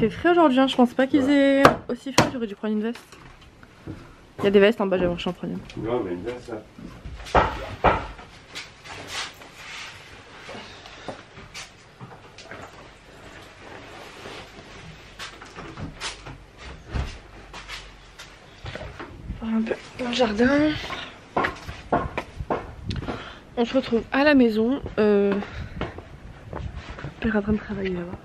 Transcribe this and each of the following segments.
fait frais aujourd'hui, hein. Je pense pas qu'il faisait aussi frais, j'aurais dû prendre une veste. Il y a des vestes en bas, j'avais en prendre une. Non, mais une veste ça. Un peu dans le jardin. On se retrouve à la maison. Père est en train de travailler là-bas.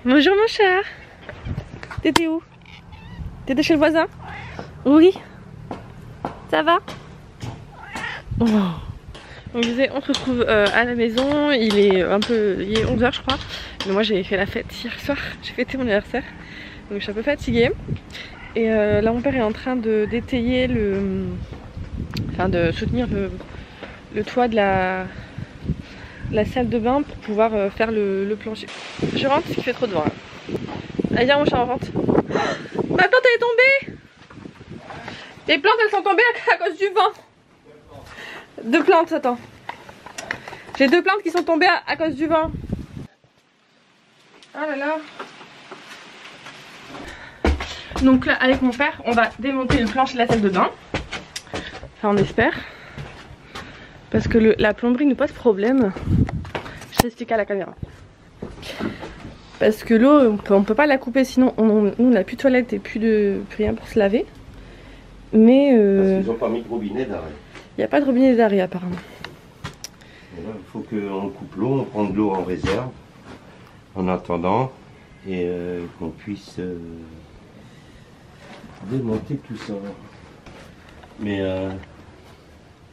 Bonjour mon cher. T'étais où? T'étais chez le voisin? Oui. Ça va? Oh. On disait, on se retrouve à la maison. Il est 11h je crois. Mais moi j'ai fait la fête hier soir. J'ai fêté mon anniversaire. Donc je suis un peu fatiguée. Et là mon père est en train d'étayer de soutenir le toit de la salle de bain pour pouvoir faire le plancher. Je rentre parce qu'il fait trop de vent là. Allez viens mon chat, on rentre. Ma plante elle est tombée. Les plantes elles sont tombées à cause du vent. Deux plantes, attends. J'ai deux plantes qui sont tombées à cause du vent. Ah là là. Donc là avec mon père on va démonter le plancher de la salle de bain. Enfin on espère. Parce que la plomberie nous pose problème. Je t'explique à la caméra. Parce que l'eau on peut pas la couper sinon nous on n'a plus de toilette et plus rien pour se laver. Mais parce qu'ils n'ont pas mis de robinet d'arrêt. Il n'y a pas de robinet d'arrêt apparemment. Il faut qu'on coupe l'eau, on prend de l'eau en réserve en attendant et qu'on puisse démonter tout ça. Mais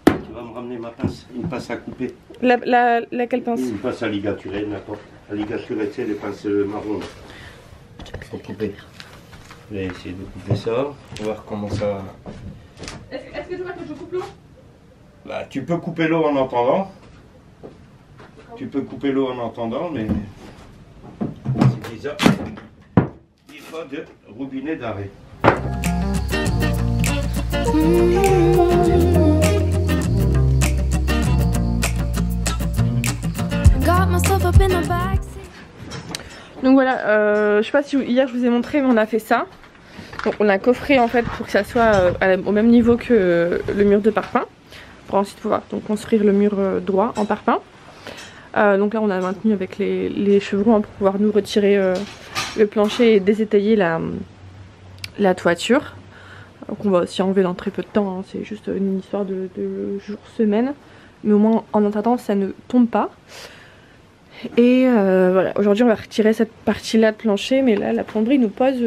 tu vas me ramener ma pince, une pince à couper. Laquelle pince? Une pince à ligaturer, n'importe. À ligaturer, tu sais, les pinces marron. Faut couper. Je vais essayer de couper ça. On va voir comment ça. Est-ce que tu vois que je coupe l'eau? Bah, tu peux couper l'eau en entendant. Tu peux couper l'eau en entendant, mais c'est bizarre. Il faut de robinet d'arrêt. Donc voilà, je sais pas si hier je vous ai montré mais on a fait ça. Donc on a coffré en fait pour que ça soit au même niveau que le mur de parpaing. Pour ensuite pouvoir donc construire le mur droit en parpaing. Donc là on a maintenu avec les chevrons pour pouvoir nous retirer le plancher et désétayer la toiture. Donc on va aussi enlever dans très peu de temps, hein. C'est juste une histoire de jours, semaines. Mais au moins en attendant ça ne tombe pas. Et voilà, aujourd'hui on va retirer cette partie là de plancher. Mais là la plomberie nous pose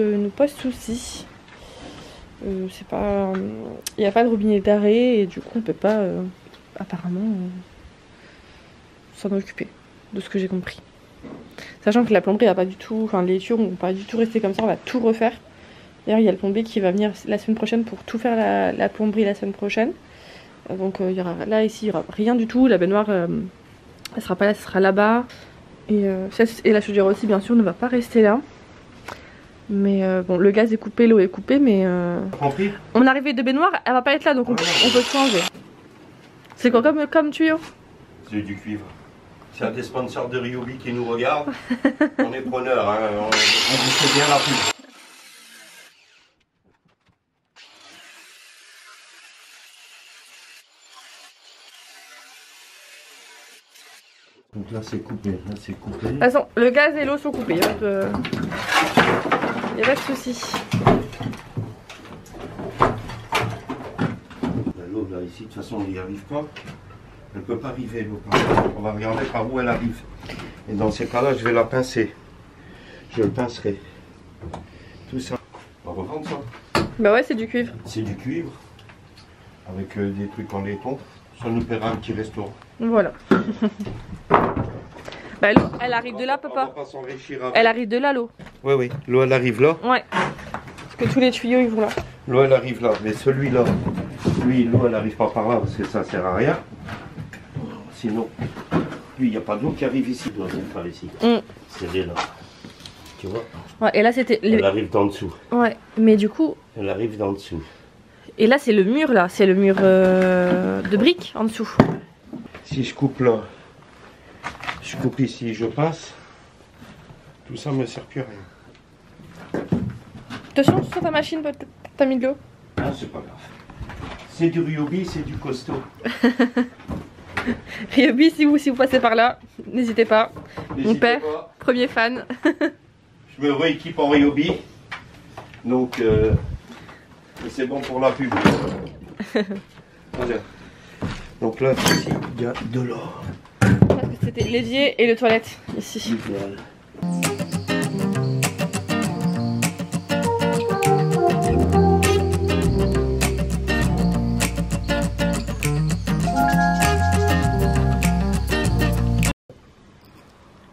souci. C'est pas, il n'y a pas de robinet d'arrêt et du coup on peut pas apparemment s'en occuper, de ce que j'ai compris. Sachant que la plomberie va pas du tout, enfin les tuyaux vont pas du tout rester comme ça, on va tout refaire. D'ailleurs il y a le plombier qui va venir la semaine prochaine pour tout faire la plomberie la semaine prochaine. Donc il y aura là ici il y aura rien du tout, la baignoire elle sera pas là, elle sera là-bas. Et la chaudière aussi bien sûr ne va pas rester là. Mais bon, le gaz est coupé, l'eau est coupée, mais mon arrivée de baignoire, elle va pas être là, donc on peut tout enlever. C'est quoi comme tuyau? C'est du cuivre. S'il y a des sponsors de Ryobi qui nous regardent, on est preneurs, hein, on vous fait bien la pub. Donc là c'est coupé, là c'est coupé. De toute façon, le gaz et l'eau sont coupés, il n'y a pas de souci. L'eau là ici, de toute façon elle n'y arrive pas. Elle ne peut pas arriver l'eau. On va regarder par où elle arrive. Et dans ces cas-là, je vais la pincer. Je le pincerai. Tout ça. On va revendre ça. Bah ouais, c'est du cuivre. C'est du cuivre. Avec des trucs en laiton. Ça nous paiera un petit restaurant. Voilà. Bah l'eau, elle arrive de là, papa. On va pas s'enrichir avec. Elle arrive de là, l'eau. Oui, oui. L'eau, elle arrive là. Ouais. Parce que tous les tuyaux, ils vont là. L'eau, elle arrive là. Mais celui-là, lui, l'eau, elle n'arrive pas par là parce que ça sert à rien. Sinon, lui, il n'y a pas d'eau qui arrive ici. Non, c'est pas ici. C'est là. Tu vois? Ouais, et là, c'était. Elle arrive d'en dessous. Ouais, mais du coup. Elle arrive d'en dessous. Et là, c'est le mur, là. C'est le mur de briques en dessous. Si je coupe là, je coupe ici, je passe. Tout ça me sert plus à rien. Attention sur ta machine, t'as mis de l'eau. Ah, c'est pas grave. C'est du Ryobi, c'est du costaud. Ryobi, si vous passez par là, n'hésitez pas. Mon père, pas. premier fan. Je me rééquipe en Ryobi. Donc, c'est bon pour la pub. Voilà. Donc là, ici, il y a de l'or. Parce que c'était l'évier et le toilette ici. Voilà.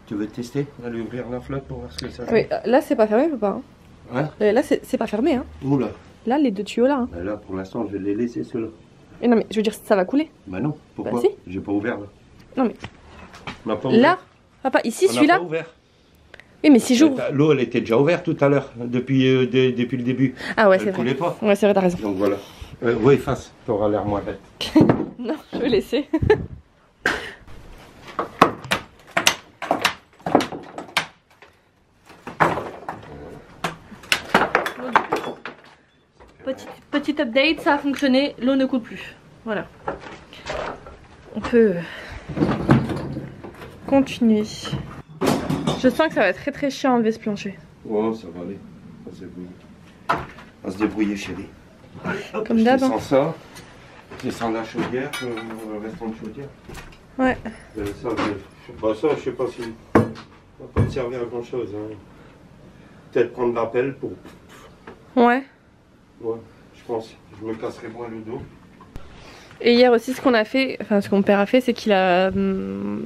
Tu veux tester? Aller ouvrir la flotte pour voir ce que ça fait. Oui, là c'est pas fermé ou pas? Hein? Là c'est pas fermé. Hein. Oula. Là les deux tuyaux là. Hein. Ben là pour l'instant je vais les laisser ceux-là. Et non mais je veux dire ça va couler. Bah non, pourquoi? Bah si. J'ai pas ouvert là. Non mais. On n'a pas ouvert. Là, papa, ici On celui-là. n'a pas ouvert. Oui mais si j'ouvre. L'eau elle était déjà ouverte tout à l'heure, depuis le début. Ah ouais Elle c'est vrai. coulait pas. Ouais c'est vrai, t'as raison. Donc voilà. Oui, face, t'auras l'air moins bête. Non, je vais laisser. Petit update, ça a fonctionné, l'eau ne coule plus. Voilà. On peut continuer. Je sens que ça va être très chiant à enlever ce plancher. Ouais, ça va aller. On va se débrouiller, chérie. Hop, comme d'hab. Je descends ça. Je descends la chaudière, le restant de chaudière. Ouais. Ça, je sais pas si. Ça va pas me servir à grand chose. Hein. Peut-être prendre l'appel pour. Ouais. Ouais, je pense. Je me casserai moins le dos. Et hier aussi, ce qu'on a fait, enfin ce que mon père a fait, c'est qu'il a mis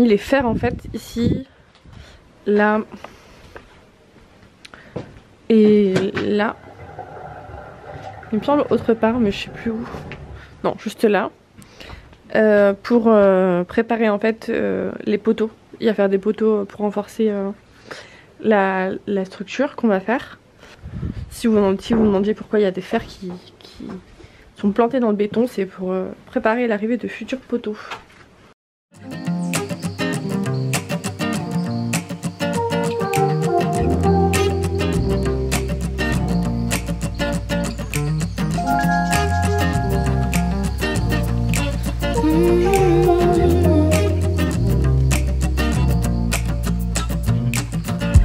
les fers en fait ici, là et là. Il me semble autre part, mais je sais plus où. Non, juste là. Pour préparer en fait les poteaux. Il va faire des poteaux pour renforcer la structure qu'on va faire. Si vous vous demandiez pourquoi il y a des fers qui sont plantés dans le béton, c'est pour préparer l'arrivée de futurs poteaux.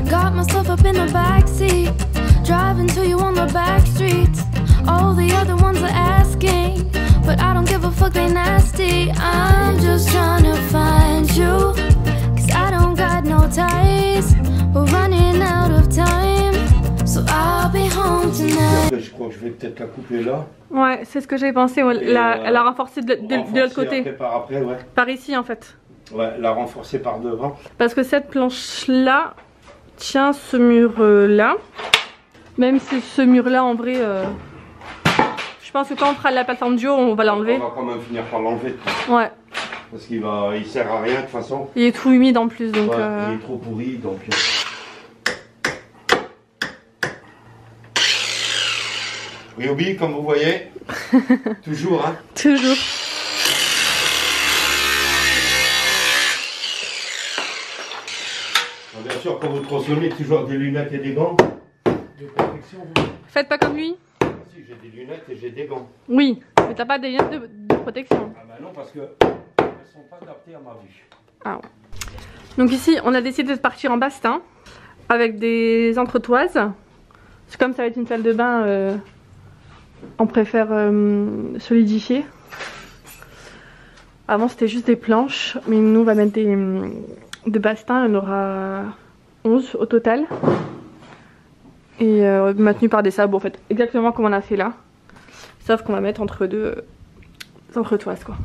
Got myself up in the backseat, driving to you on the back streets. All the other ones are asking, but I don't give a fuck, they nasty. I'm just trying to find you, cause I don't got no ties. We're running out of time, so I'll be home tonight. Je crois que je vais peut-être la couper là. Ouais, c'est ce que j'ai pensé. Ouais. Elle a renforcé de l'autre côté. Après, ouais. Par ici en fait. Ouais, la renforcer par devant. Parce que cette planche là tient ce mur là. Même si ce mur là en vrai, je pense que quand on fera la plateforme du haut, on va l'enlever. On va quand même finir par l'enlever. Ouais. Parce qu'il sert à rien de toute façon. Il est tout humide en plus donc. Ouais, il est trop pourri donc. Ryobi, comme vous voyez, toujours hein. Toujours. Bien sûr, quand vous consommez toujours des lunettes et des gants de protection. Faites pas comme lui. Si, j'ai des lunettes et j'ai des gants. Oui, mais t'as pas des lunettes de protection. Ah bah non, parce que elles sont pas adaptées à ma vue. Ah ouais. Donc ici, on a décidé de partir en bastin avec des entretoises. C'est comme ça va être une salle de bain, on préfère solidifier. Avant c'était juste des planches, mais nous on va mettre des bastins, il y en aura 11 au total. Et maintenu par des sabots en fait, exactement comme on a fait là. Sauf qu'on va mettre entre deux entretoises quoi.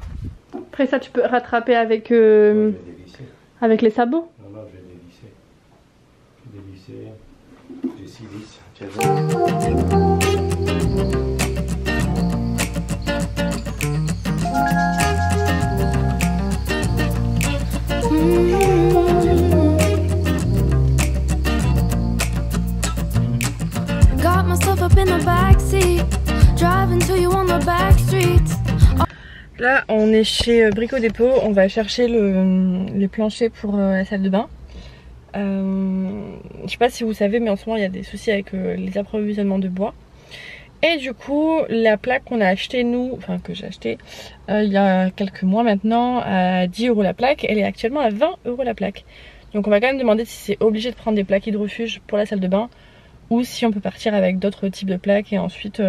Après ça tu peux rattraper avec, avec les sabots. Non, je vais les lisser. J'ai 6 vis. Tiens, Got myself up in the backseat, driving to you on the back streets. Là on est chez Brico Dépôt, on va chercher les planchers pour la salle de bain. Je sais pas si vous savez, mais en ce moment il y a des soucis avec les approvisionnements de bois. Et du coup, la plaque qu'on a achetée nous, enfin que j'ai acheté il y a quelques mois maintenant à 10 € la plaque, elle est actuellement à 20 € la plaque. Donc on va quand même demander si c'est obligé de prendre des plaques hydrofuge pour la salle de bain ou si on peut partir avec d'autres types de plaques. Et ensuite,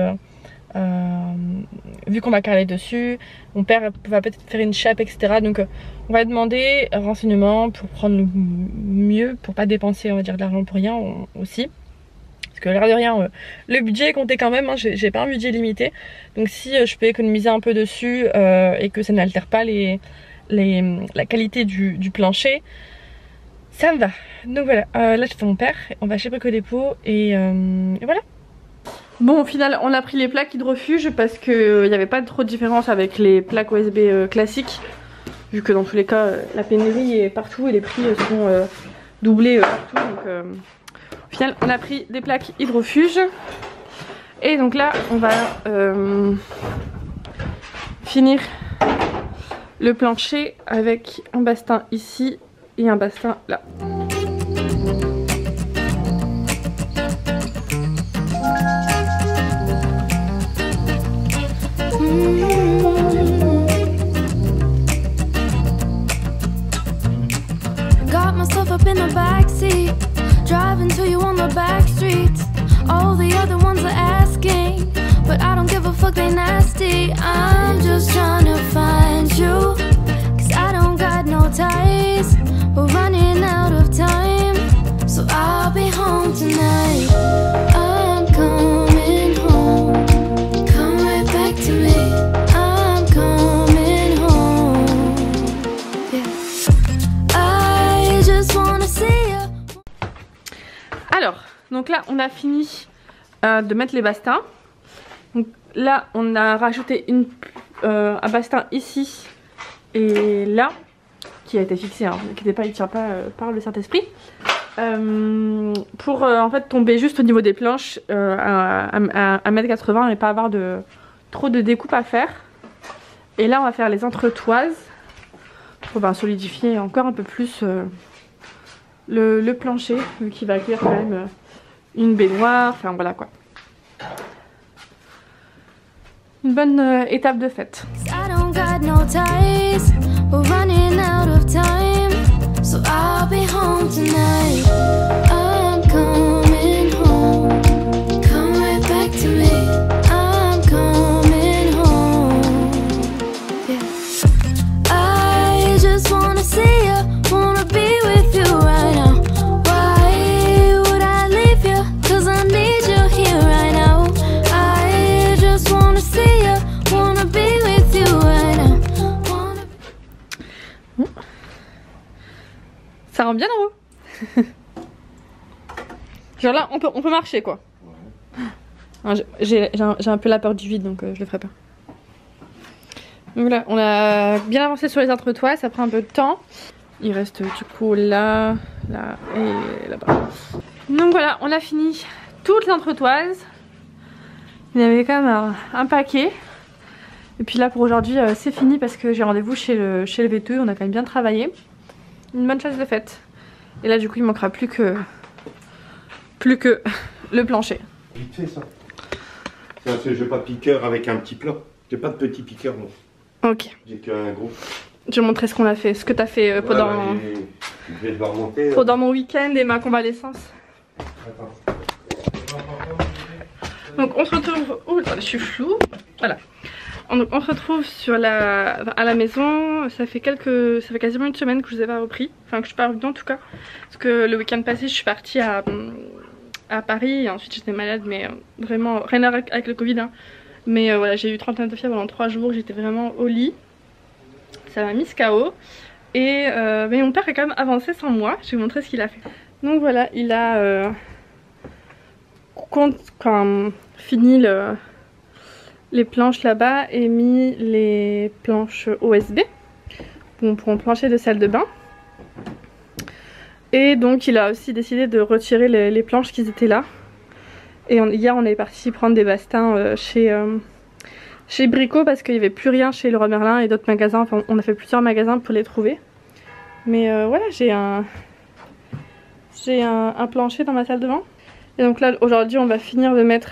vu qu'on va carreler dessus, mon père va peut-être faire une chape, etc. Donc on va demander renseignements pour prendre le mieux, pour pas dépenser, on va dire, de l'argent pour rien aussi. Parce que l'air de rien, le budget est compté quand même, hein, j'ai pas un budget limité. Donc si je peux économiser un peu dessus et que ça n'altère pas la qualité du plancher, ça me va. Donc voilà, là je fais mon père, on va chez Brico Dépôt et voilà. Bon, au final on a pris les plaques hydrofuge parce qu'il n'y avait pas trop de différence avec les plaques OSB classiques. Vu que dans tous les cas la pénurie est partout et les prix sont doublés partout. Donc au final on a pris des plaques hydrofuge. Et donc là on va finir le plancher avec un bastin ici et un bastin là. Got myself up in the backseat, driving to you on the back streets. All the other ones are asking, but I don't give a fuck, they nasty. I'm just trying to find you, cause I don't got no ties. We're running out of time, so I'll be home tonight. I'm coming home, come right back to me. I'm coming home, yeah. I just wanna see you. Alors, donc là on a fini de mettre les bastins. Donc là on a rajouté un bastin ici et là qui a été fixé, hein, n'inquiétez pas, il ne tient pas par le Saint-Esprit, pour en fait tomber juste au niveau des planches à 1,80 m et pas avoir trop de découpe à faire. Et là on va faire les entretoises pour solidifier encore un peu plus le plancher qui va accueillir quand même une baignoire, enfin voilà quoi. Une bonne étape de fête. I don't got no ties, we're running out of time, so I'll be home tonight. I'm coming home, come right back to me. I'm coming home, yeah. I just wanna see you, wanna be with you right now. Why would I leave you? Cause I need you here right now. I just wanna see you, wanna be with you right now. Ça rend bien en haut. Genre là on peut marcher quoi. Ouais. J'ai un peu la peur du vide donc je le ferai pas. Donc là on a bien avancé sur les entretoises, ça prend un peu de temps. Il reste du coup là et là-bas. Donc voilà, on a fini toutes les entretoises. Il y avait quand même un paquet. Et puis là pour aujourd'hui c'est fini parce que j'ai rendez-vous chez le vêteux, on a quand même bien travaillé. Une bonne chasse de fête. Et là du coup il manquera plus que le plancher. Vite fait ça. C'est un jeu pas piqueur avec un petit plat. J'ai pas de petit piqueur moi. Ok. J'ai qu'un gros. Je vais montrer ce qu'on a fait, ce que t'as fait pendant, je vais devoir remonter, pendant mon week-end et ma convalescence. Attends. Donc on se retrouve. Oh je suis floue. Voilà. On se retrouve à la maison. Ça fait quasiment une semaine que je vous ai pas repris. Enfin que je suis pas revenue en tout cas. Parce que le week-end passé je suis partie à Paris et ensuite j'étais malade, mais vraiment rien à voir avec le Covid hein. Mais voilà, j'ai eu 39 de fièvre pendant 3 jours, j'étais vraiment au lit. Ça m'a mise KO. Et mais mon père a quand même avancé sans moi. Je vais vous montrer ce qu'il a fait. Donc voilà, il a fini les planches là-bas et mis les planches OSB pour un plancher de salle de bain. Et donc il a aussi décidé de retirer les planches qui étaient là. Et hier on est parti prendre des bastins chez Brico parce qu'il n'y avait plus rien chez Leroy Merlin et d'autres magasins. Enfin on a fait plusieurs magasins pour les trouver. Mais voilà, j'ai j'ai un plancher dans ma salle de bain. Et donc là aujourd'hui on va finir de mettre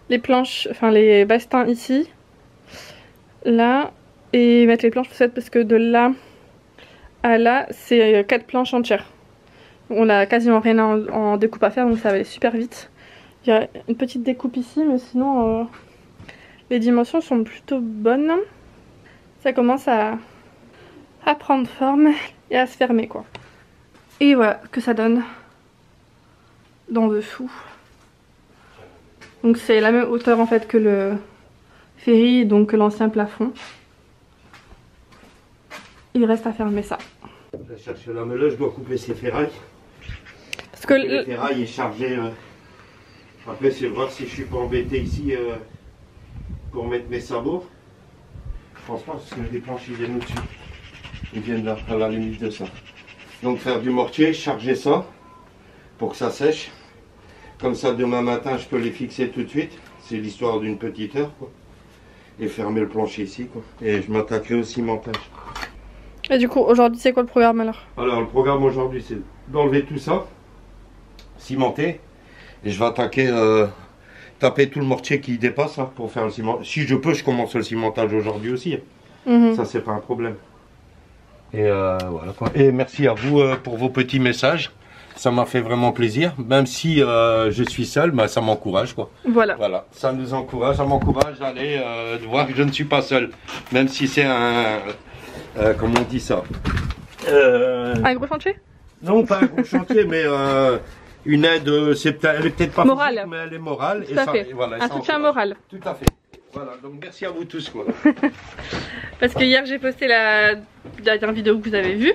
les planches, enfin les bastins ici, là, et mettre les planches peut-être parce que de là à là c'est 4 planches entières. On a quasiment rien en découpe à faire donc ça va aller super vite. Il y a une petite découpe ici mais sinon les dimensions sont plutôt bonnes. Ça commence à prendre forme et à se fermer quoi. Et voilà ce que ça donne dans dessous. Donc c'est la même hauteur en fait que le ferry, donc que l'ancien plafond. Il reste à fermer ça. Je vais chercher la meuleuse, je dois couper ces ferrailles. Parce que les ferrailles est chargé. Après c'est voir si je suis pas embêté ici pour mettre mes sabots. Je pense pas parce que les planches ils viennent au-dessus. Ils viennent là, à la limite de ça. Donc faire du mortier, charger ça pour que ça sèche. Comme ça demain matin je peux les fixer tout de suite. C'est l'histoire d'une petite heure quoi. Et fermer le plancher ici quoi. Et je m'attaquerai au cimentage. Et du coup aujourd'hui c'est quoi le programme alors? Alors le programme aujourd'hui c'est d'enlever tout ça, cimenter. Et je vais attaquer, taper tout le mortier qui dépasse là, pour faire le ciment. Si je peux je commence le cimentage aujourd'hui aussi. Ça c'est pas un problème. Et voilà quoi. Et merci à vous pour vos petits messages. Ça m'a fait vraiment plaisir. Même si je suis seul, bah, ça m'encourage quoi. Voilà. Voilà. Ça nous encourage, ça m'encourage d'aller de voir que je ne suis pas seul. Même si c'est un comment on dit ça Un gros chantier? Non, pas un gros chantier, mais une aide, elle est peut-être pas morale, physique, mais elle est morale. Tout à fait. Et voilà, un soutien moral. Tout à fait. Voilà, donc merci à vous tous quoi. Parce que hier j'ai posté la dernière vidéo que vous avez vue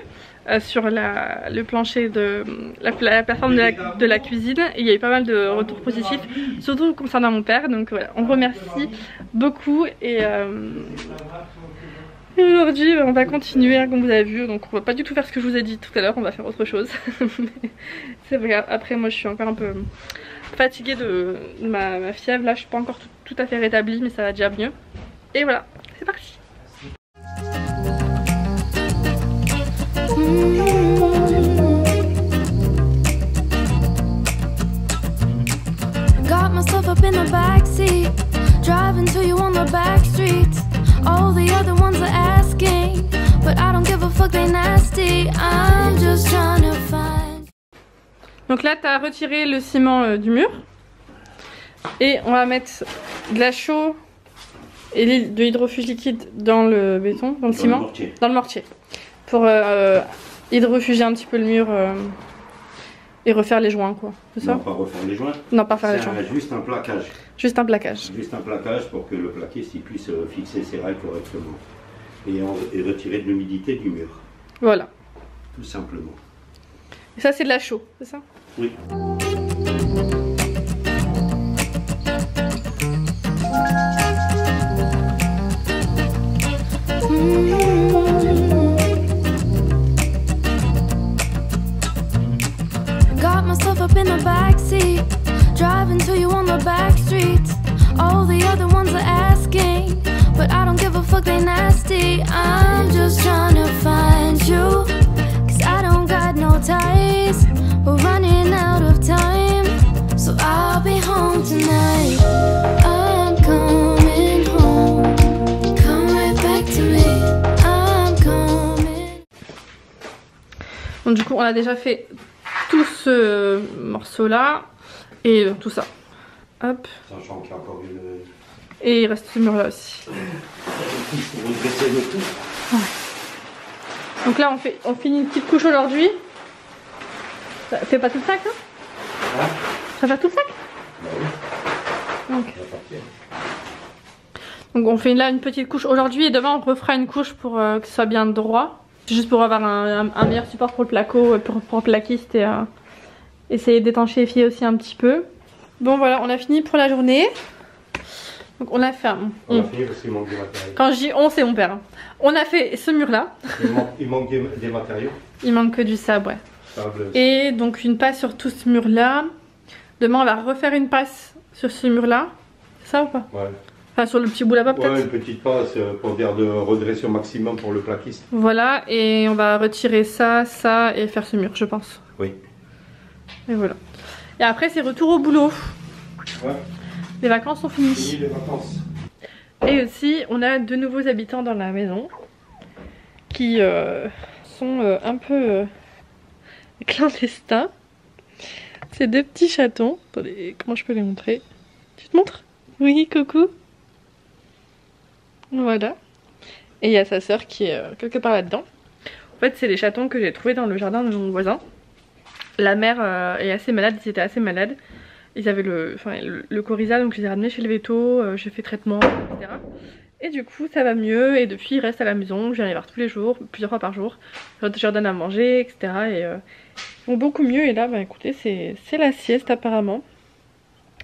sur le plancher de la plateforme de la cuisine et il y a eu pas mal de retours positifs, surtout concernant mon père. Donc voilà, on remercie beaucoup et aujourd'hui on va continuer comme vous avez vu. Donc on va pas du tout faire ce que je vous ai dit tout à l'heure, on va faire autre chose. C'est vrai, après moi je suis encore un peu fatiguée de ma fièvre, là je suis pas encore tout à fait rétablie mais ça va déjà mieux. Et voilà, c'est parti. Got myself up in the backseat, driving to you on the back streets. All the other ones are asking, but I don't give a fuck, they nasty. I'm just trying to find. Donc là tu as retiré le ciment du mur et on va mettre de la chaux et de l'hydrofuge liquide dans le béton, dans le ciment, dans le mortier pour hydrofuger un petit peu le mur et refaire les joints quoi, c'est ça? Non, pas refaire les joints. Non, pas faire les joints. Juste un plaquage. Juste un plaquage. Juste un plaquage pour que le plaquiste il puisse fixer ses rails correctement et retirer de l'humidité du mur. Voilà. Tout simplement. Et ça c'est de la chaux, c'est ça? Oui. Got myself up in the backseat, driving to you on the back streets. All the other ones are asking, but I don't give a fuck, they nasty. I'm just trying to find you, cause I don't got no ties. We're running out of time, so I'll be home tonight. I'm coming home, come right back to me. I'm coming. Donc du coup on a déjà fait tout ce morceau là et tout ça. Hop. Sachant qu'il y a encore une. Et il reste ce mur là aussi. Pour redresser le tout. Ouais. Donc là on finit une petite couche aujourd'hui. Ça fait pas tout le sac hein? Hein? Ça fait tout le sac? Bah oui. Donc on fait là une petite couche aujourd'hui et demain on refera une couche pour que ce soit bien droit. Juste pour avoir un meilleur support pour le placo, pour le plaquiste et essayer d'étanchéifier aussi un petit peu. Bon voilà, on a fini pour la journée. Donc on a fait On a fini parce qu'il manque des matériaux. Quand je dis on, c'est mon père. Hein. On a fait ce mur là. Il manque des matériaux. Il manque que du sable, ouais. Sable. Et donc une passe sur tout ce mur là. Demain on va refaire une passe sur ce mur là. C'est ça ou pas? Ouais. Enfin sur le petit bout là-bas peut-être. Ouais, une petite passe pour dire de redresser au maximum pour le plaquiste. Voilà, et on va retirer ça, ça et faire ce mur je pense. Oui. Et voilà. Et après c'est retour au boulot. Ouais. Les vacances sont finies. Fini les vacances. Et aussi on a de nouveaux habitants dans la maison qui sont un peu clandestins. C'est deux petits chatons. Attendez, comment je peux les montrer? Tu te montres? Oui, coucou. Voilà. Et il y a sa sœur qui est quelque part là-dedans. En fait, c'est les chatons que j'ai trouvés dans le jardin de mon voisin. La mère est assez malade, ils étaient assez malades. Ils avaient le coryza, donc je les ai ramenés chez le véto, j'ai fait traitement, etc. Et du coup, ça va mieux. Et depuis, ils restent à la maison. Je viens les voir tous les jours, plusieurs fois par jour. Je leur donne à manger, etc. Et ils vont beaucoup mieux. Et là, bah écoutez, c'est la sieste apparemment.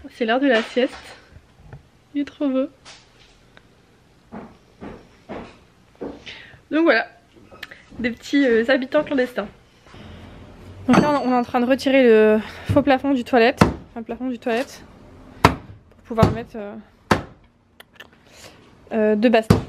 C'est l'heure de la sieste. Il est trop beau. Donc voilà, des petits habitants clandestins. Donc là on est en train de retirer le faux plafond du toilette, enfin le plafond du toilette, pour pouvoir mettre deux bastons.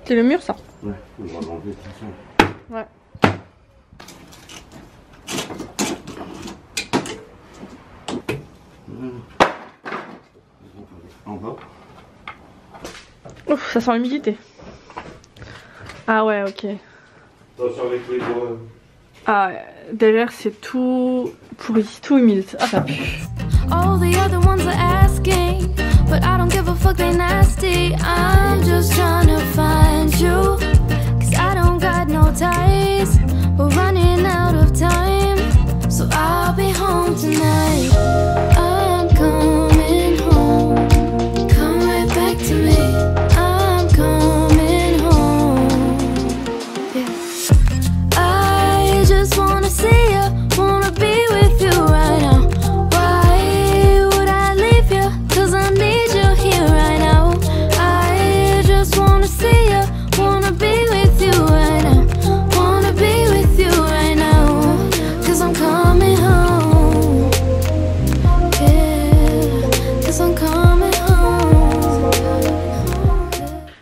C'est le mur ça? Ouais, on va l'enlever de toute façon. Ouais. En bas. Ouf, ça sent l'humidité. Ah ouais, ok. Attention avec les bois. Ah, derrière c'est tout pourri, tout humide. Ah, ça pue. All the other ones are asking, but I don't give a fuck, they nasty. I'm just trying to find you, cause I don't got no ties. We're running out of time, so I'll be home tonight. I'm coming home, come right back to me. I'm coming home, yeah. I just wanna see you, wanna be with you right now. Why would I leave you? Cause I need you here right now. I just wanna see you, wanna be with you right now. Wanna be with you right now. Cause I'm coming home, yeah. Cause I'm coming home.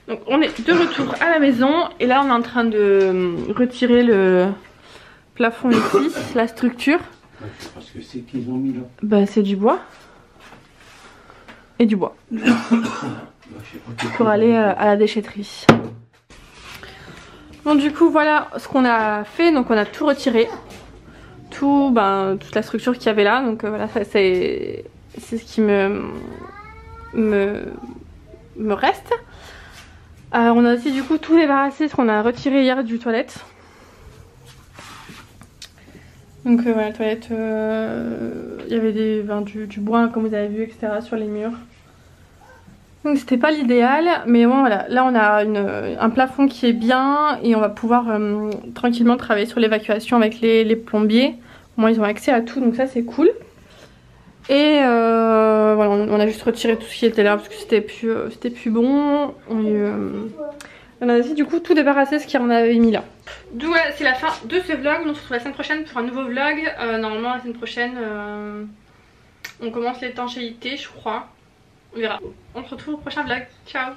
Donc on est de retour à la maison et là on est en train de retirer le plafond ici, la structure. Parce que c'est qu'ils ont mis là. Bah c'est du bois. Et du bois. Pour aller à la déchetterie. Bon du coup voilà ce qu'on a fait, donc on a tout retiré. Toute la structure qu'il y avait là, donc voilà c'est ce qui me reste. On a aussi du coup tout débarrassé, ce qu'on a retiré hier du toilette. Donc voilà, la toilette, il y avait du bois comme vous avez vu, etc. sur les murs. Donc c'était pas l'idéal, mais bon voilà, là on a un plafond qui est bien et on va pouvoir tranquillement travailler sur l'évacuation avec les plombiers. Au moins ils ont accès à tout, donc ça c'est cool. Et voilà, on a juste retiré tout ce qui était là parce que c'était plus bon. On a aussi du coup tout débarrassé ce qu'on avait mis là. Donc voilà, c'est la fin de ce vlog. On se retrouve la semaine prochaine pour un nouveau vlog. Normalement la semaine prochaine on commence l'étanchéité je crois. On verra. On se retrouve au prochain vlog. Ciao.